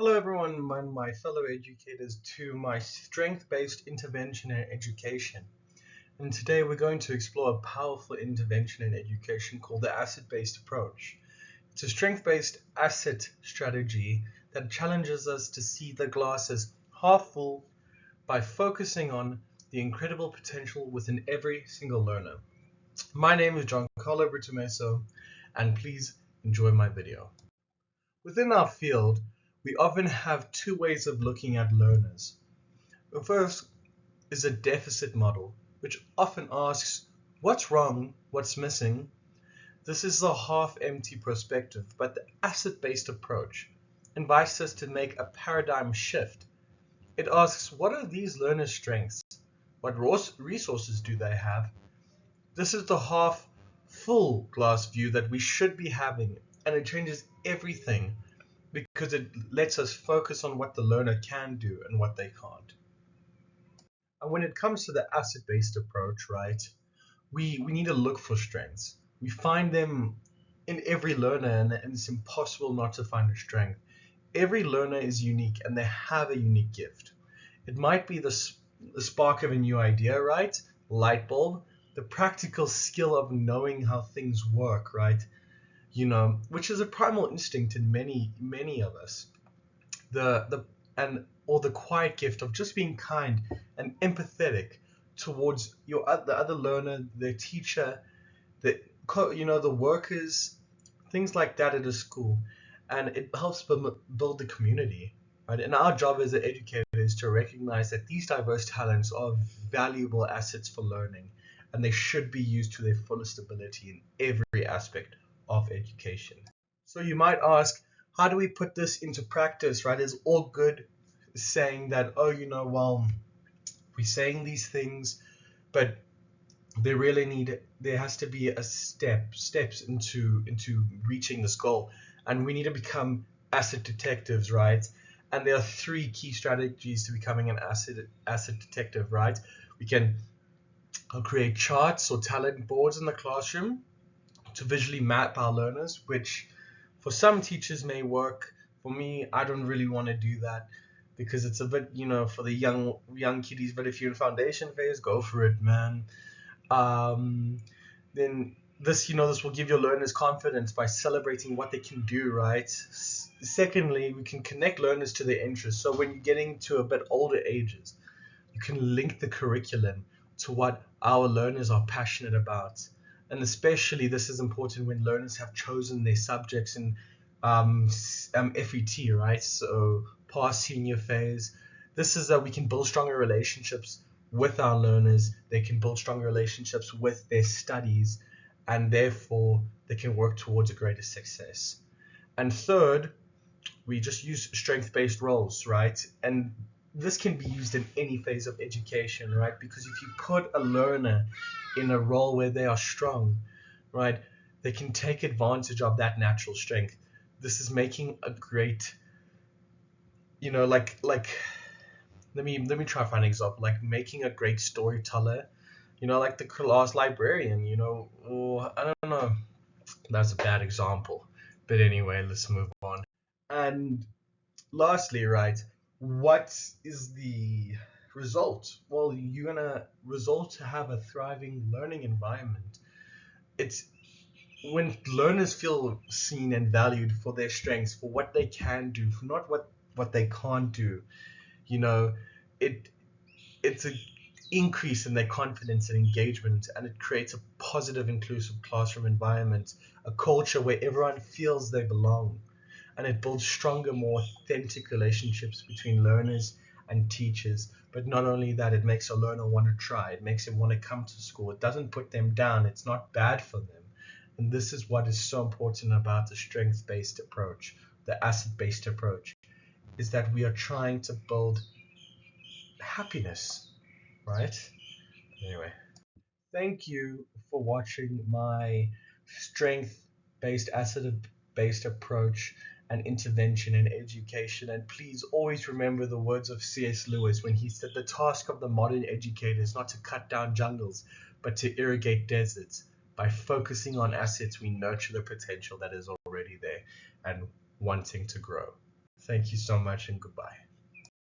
Hello everyone, my fellow educators, to my strength-based intervention in education. And today we're going to explore a powerful intervention in education called the asset-based approach. It's a strength-based asset strategy that challenges us to see the glass as half full by focusing on the incredible potential within every single learner. My name is Giancarlo Bruttomesso, and please enjoy my video. Within our field, we often have two ways of looking at learners. The first is a deficit model, which often asks, what's wrong, what's missing? This is a half-empty perspective, but the asset-based approach invites us to make a paradigm shift. It asks, what are these learners' strengths? What resources do they have? This is the half-full glass view that we should be having, and it changes everything because it lets us focus on what the learner can do and what they can't. And when it comes to the asset-based approach, right, we need to look for strengths. We find them in every learner, and it's impossible not to find a strength. Every learner is unique and they have a unique gift. It might be the spark of a new idea, right? Light bulb. The practical skill of knowing how things work, right? Which is a primal instinct in many of us. Or the quiet gift of just being kind and empathetic towards the other learner, the teacher, the workers, things like that at a school, and it helps build the community, right? And our job as an educator is to recognize that these diverse talents are valuable assets for learning, and they should be used to their fullest ability in every aspect of education. So you might ask, how do we put this into practice, right? It's all good saying that, well, we're saying these things, but there has to be a steps into reaching this goal, and we need to become asset detectives, right? And there are three key strategies to becoming an asset detective, right? We can create charts or talent boards in the classroom to visually map our learners, which for some teachers may work. For me, I don't really want to do that because it's a bit, for the young kiddies. But if you're in foundation phase, go for it, man. Then this will give your learners confidence by celebrating what they can do, right? Secondly, we can connect learners to their interests. So when you're getting to a bit older ages, you can link the curriculum to what our learners are passionate about. And especially this is important when learners have chosen their subjects in FET, right? So past senior phase. This is that we can build stronger relationships with our learners. They can build stronger relationships with their studies, and therefore they can work towards a greater success. And third, we just use strength-based roles, right? And this can be used in any phase of education, right? Because if you put a learner in a role where they are strong, right, they can take advantage of that natural strength. This is making a great, let me try to find an example, like making a great storyteller, like the class librarian, or I don't know, that's a bad example. But anyway, let's move on. And lastly, right, what is the result? Well, you're gonna result to have a thriving learning environment. It's when learners feel seen and valued for their strengths, for what they can do, for not what they can't do. It's an increase in their confidence and engagement, and it creates a positive, inclusive classroom environment, a culture where everyone feels they belong. And it builds stronger, more authentic relationships between learners and teachers. But not only that, it makes a learner want to try. It makes them want to come to school. It doesn't put them down. It's not bad for them. And this is what is so important about the strength-based approach, the asset-based approach, is that we are trying to build happiness, right? Anyway, thank you for watching my strength-based, asset-based approach and intervention in education. And please always remember the words of C.S. Lewis when he said, the task of the modern educator is not to cut down jungles, but to irrigate deserts. By focusing on assets, we nurture the potential that is already there and wanting to grow. Thank you so much and goodbye.